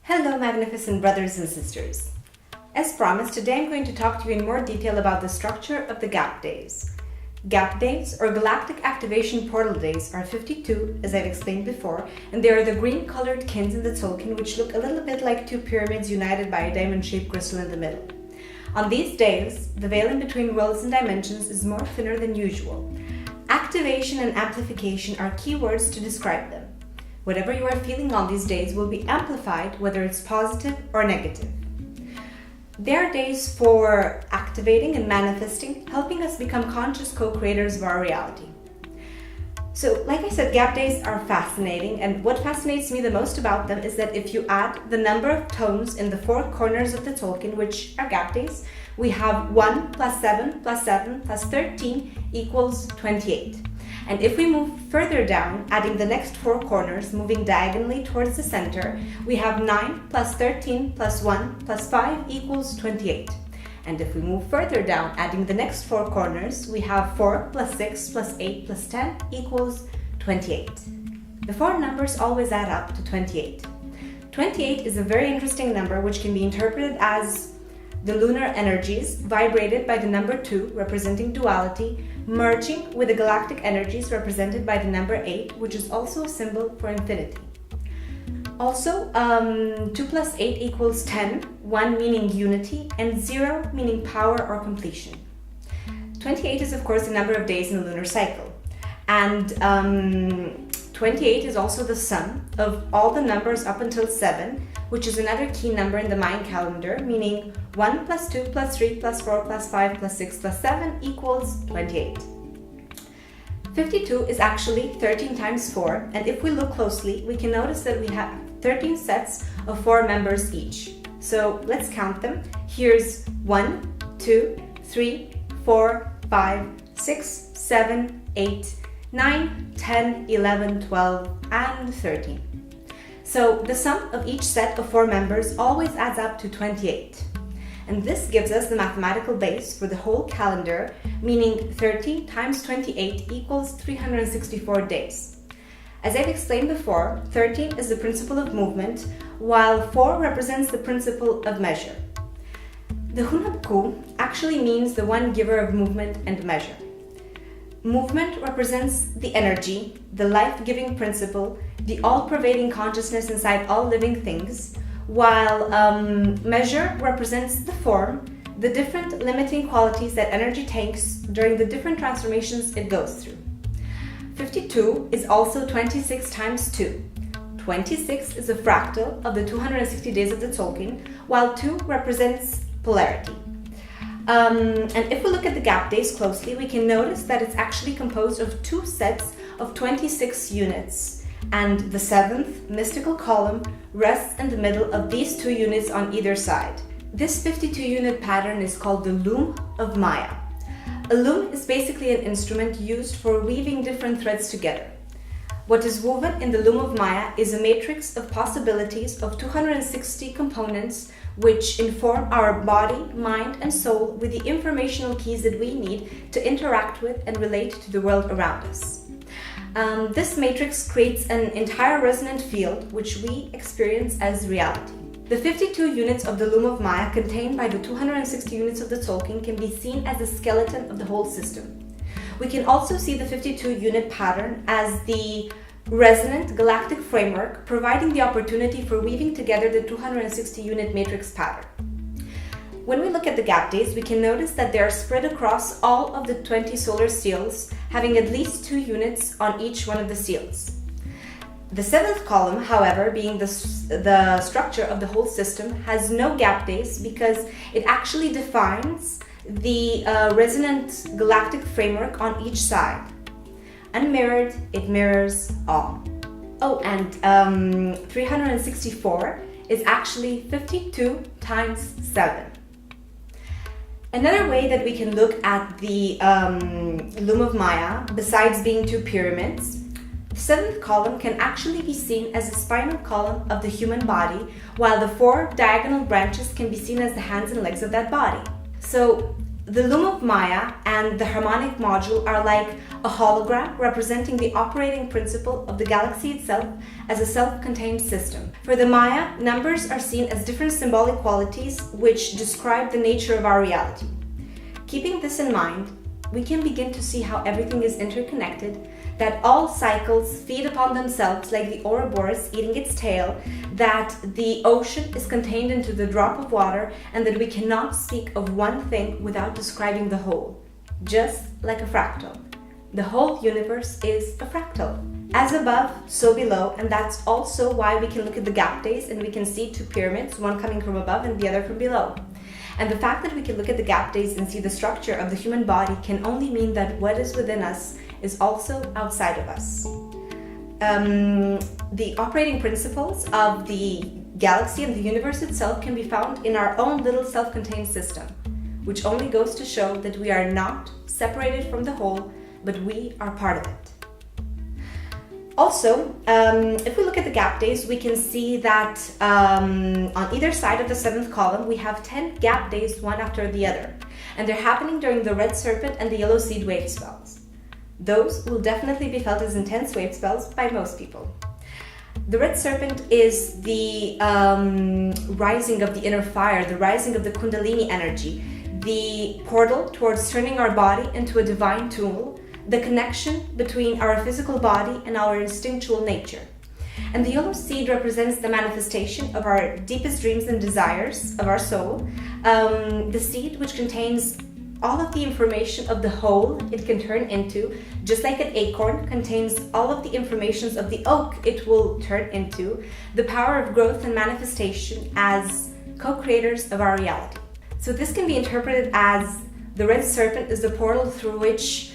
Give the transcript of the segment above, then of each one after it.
Hello, magnificent brothers and sisters. As promised, today I'm going to talk to you in more detail about the structure of the gap days. Gap days, or Galactic Activation Portal days, are 52, as I've explained before, and they are the green-colored kins in the Tzolkin, which look a little bit like two pyramids united by a diamond-shaped crystal in the middle. On these days, the veil in between worlds and dimensions is more thinner than usual. Activation and amplification are key words to describe them. Whatever you are feeling on these days will be amplified, whether it's positive or negative. They are days for activating and manifesting, helping us become conscious co-creators of our reality. So, like I said, gap days are fascinating, and what fascinates me the most about them is that if you add the number of tones in the four corners of the Tzolkin, which are gap days, we have 1 plus 7 plus 7 plus 13 equals 28. And if we move further down, adding the next four corners, moving diagonally towards the center, we have 9 plus 13 plus 1 plus 5 equals 28. And if we move further down, adding the next four corners, we have 4 plus 6 plus 8 plus 10 equals 28. The four numbers always add up to 28. 28 is a very interesting number which can be interpreted as the lunar energies vibrated by the number 2, representing duality, merging with the galactic energies represented by the number 8, which is also a symbol for infinity. Also, 2 plus 8 equals 10, 1 meaning unity, and 0 meaning power or completion. 28 is, of course, the number of days in the lunar cycle. And 28 is also the sum of all the numbers up until 7, which is another key number in the Mayan calendar, meaning 1 plus 2 plus 3 plus 4 plus 5 plus 6 plus 7 equals 28. 52 is actually 13 times 4, and if we look closely, we can notice that we have 13 sets of 4 members each. So let's count them. Here's 1, 2, 3, 4, 5, 6, 7, 8, 9, 10, 11, 12, and 13. So the sum of each set of 4 members always adds up to 28. And this gives us the mathematical base for the whole calendar, meaning 13 times 28 equals 364 days. As I've explained before, 13 is the principle of movement, while 4 represents the principle of measure. The Hunabku actually means the one giver of movement and measure. Movement represents the energy, the life-giving principle, the all-pervading consciousness inside all living things, while measure represents the form, the different limiting qualities that energy takes during the different transformations it goes through. 52 is also 26 times 2. 26 is a fractal of the 260 days of the Tzolkin, while 2 represents polarity. And if we look at the gap days closely, we can notice that it's actually composed of 2 sets of 26 units, and the 7th mystical column rests in the middle of these 2 units on either side. This 52 unit pattern is called the Loom of Maya. A loom is basically an instrument used for weaving different threads together. What is woven in the Loom of Maya is a matrix of possibilities of 260 components which inform our body, mind, and soul with the informational keys that we need to interact with and relate to the world around us. This matrix creates an entire resonant field which we experience as reality. The 52 units of the Loom of Maya contained by the 260 units of the Tzolkin can be seen as the skeleton of the whole system. We can also see the 52 unit pattern as the resonant galactic framework, providing the opportunity for weaving together the 260 unit matrix pattern. When we look at the gap days, we can notice that they are spread across all of the 20 solar seals, having at least 2 units on each one of the seals. The 7th column, however, being the structure of the whole system, has no gap days because it actually defines the resonant galactic framework on each side. Unmirrored, it mirrors all. Oh, and 364 is actually 52 times 7. Another way that we can look at the Loom of Maya, besides being 2 pyramids, the 7th column can actually be seen as the spinal column of the human body, while the 4 diagonal branches can be seen as the hands and legs of that body. So The Loom of Maya and the harmonic module are like a hologram representing the operating principle of the galaxy itself as a self-contained system. For the Maya, numbers are seen as different symbolic qualities which describe the nature of our reality. Keeping this in mind, we can begin to see how everything is interconnected, that all cycles feed upon themselves like the Ouroboros eating its tail, that the ocean is contained into the drop of water, and that we cannot speak of one thing without describing the whole, just like a fractal. The whole universe is a fractal. As above, so below, and that's also why we can look at the gap days and we can see two pyramids, one coming from above and the other from below. And the fact that we can look at the gap days and see the structure of the human body can only mean that what is within us is also outside of us. The operating principles of the galaxy and the universe itself can be found in our own little self-contained system, which only goes to show that we are not separated from the whole, but we are part of it. Also, if we look at the gap days, we can see that on either side of the seventh column, we have 10 gap days, one after the other. And they're happening during the red serpent and the yellow seed wave spells. Those will definitely be felt as intense wave spells by most people. The red serpent is the rising of the inner fire, the rising of the kundalini energy, the portal towards turning our body into a divine tool, the connection between our physical body and our instinctual nature. And the yellow seed represents the manifestation of our deepest dreams and desires of our soul. The seed, which contains all of the information of the whole it can turn into, just like an acorn contains all of the informations of the oak it will turn into, the power of growth and manifestation as co-creators of our reality. So this can be interpreted as the red serpent is the portal through which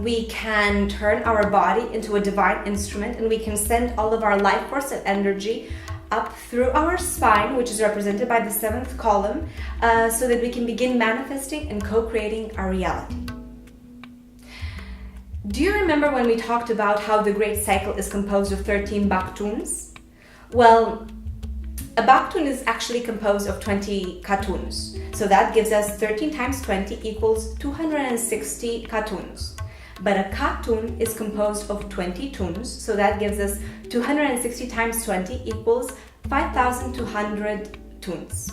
we can turn our body into a divine instrument, and we can send all of our life force and energy up through our spine, which is represented by the seventh column, so that we can begin manifesting and co-creating our reality. Do you remember when we talked about how the great cycle is composed of 13 baktuns? Well, a baktun is actually composed of 20 katuns. So that gives us 13 times 20 equals 260 katuns. But a katun is composed of 20 tuns, so that gives us 260 times 20 equals 5,200 tuns.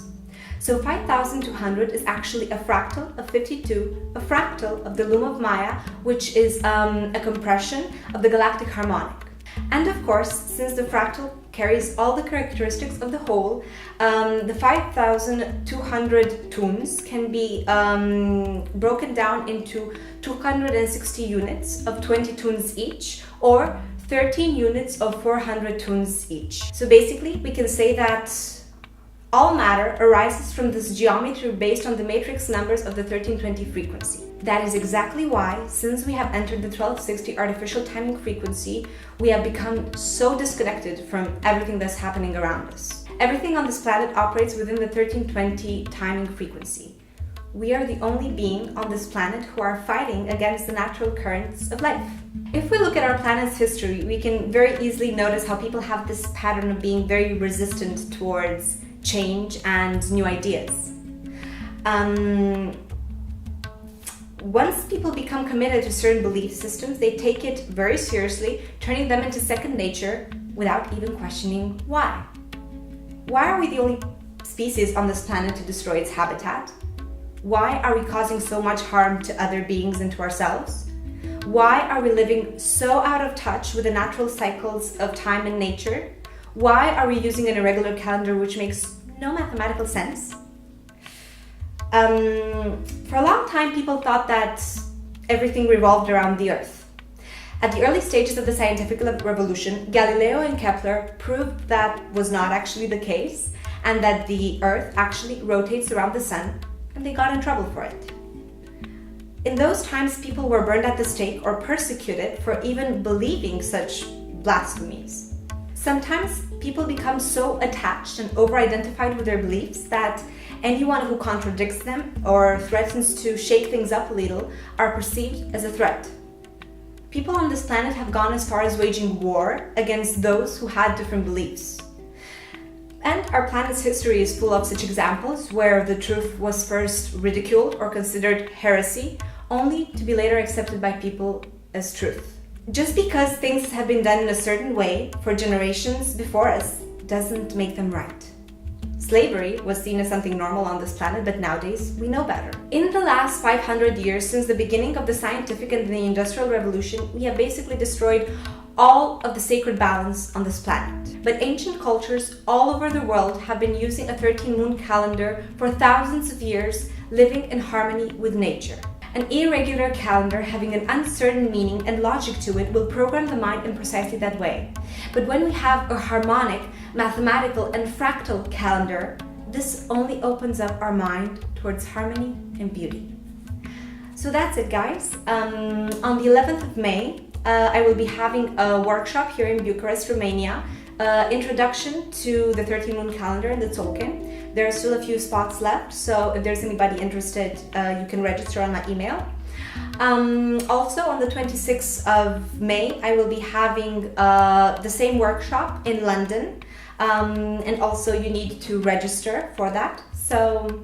So 5,200 is actually a fractal of 52, a fractal of the Loom of Maya, which is a compression of the galactic harmonic. And of course, since the fractal carries all the characteristics of the whole, the 5,200 tuns can be broken down into 260 units of 20 tuns each, or 13 units of 400 tuns each. So basically, we can say that all matter arises from this geometry based on the matrix numbers of the 1320 frequency. That is exactly why, since we have entered the 1260 artificial timing frequency, we have become so disconnected from everything that's happening around us. Everything on this planet operates within the 1320 timing frequency. We are the only being on this planet who are fighting against the natural currents of life. If we look at our planet's history, we can very easily notice how people have this pattern of being very resistant towards change and new ideas. Once people become committed to certain belief systems, they take it very seriously, turning them into second nature without even questioning why. Why are we the only species on this planet to destroy its habitat? Why are we causing so much harm to other beings and to ourselves? Why are we living so out of touch with the natural cycles of time and nature? Why are we using an irregular calendar which makes no mathematical sense? For a long time, people thought that everything revolved around the Earth. At the early stages of the scientific revolution, Galileo and Kepler proved that was not actually the case, and that the Earth actually rotates around the Sun, and they got in trouble for it. In those times, people were burned at the stake or persecuted for even believing such blasphemies. Sometimes people become so attached and over-identified with their beliefs that anyone who contradicts them or threatens to shake things up a little are perceived as a threat. People on this planet have gone as far as waging war against those who had different beliefs. And our planet's history is full of such examples where the truth was first ridiculed or considered heresy, only to be later accepted by people as truth. Just because things have been done in a certain way for generations before us doesn't make them right. Slavery was seen as something normal on this planet, but nowadays we know better. In the last 500 years, since the beginning of the scientific and the industrial revolution, we have basically destroyed all of the sacred balance on this planet. But ancient cultures all over the world have been using a 13-moon calendar for thousands of years, living in harmony with nature. An irregular calendar having an uncertain meaning and logic to it will program the mind in precisely that way. But when we have a harmonic, mathematical, and fractal calendar, this only opens up our mind towards harmony and beauty. So that's it, guys. On the 11th of May, I will be having a workshop here in Bucharest, Romania, introduction to the 13-moon calendar and the Tzolkin. There are still a few spots left, so if there's anybody interested, you can register on my email. Also, on the 26th of May, I will be having the same workshop in London, and also you need to register for that. So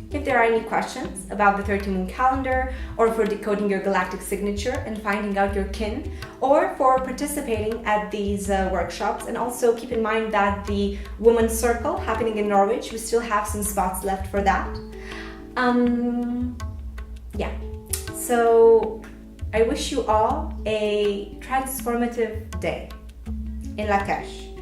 if there are any questions about the 13-moon calendar, or for decoding your galactic signature and finding out your kin, or for participating at these workshops, and also keep in mind that the Women's Circle happening in Norwich, we still have some spots left for that. Yeah, so I wish you all a transformative day in Lak'Ech.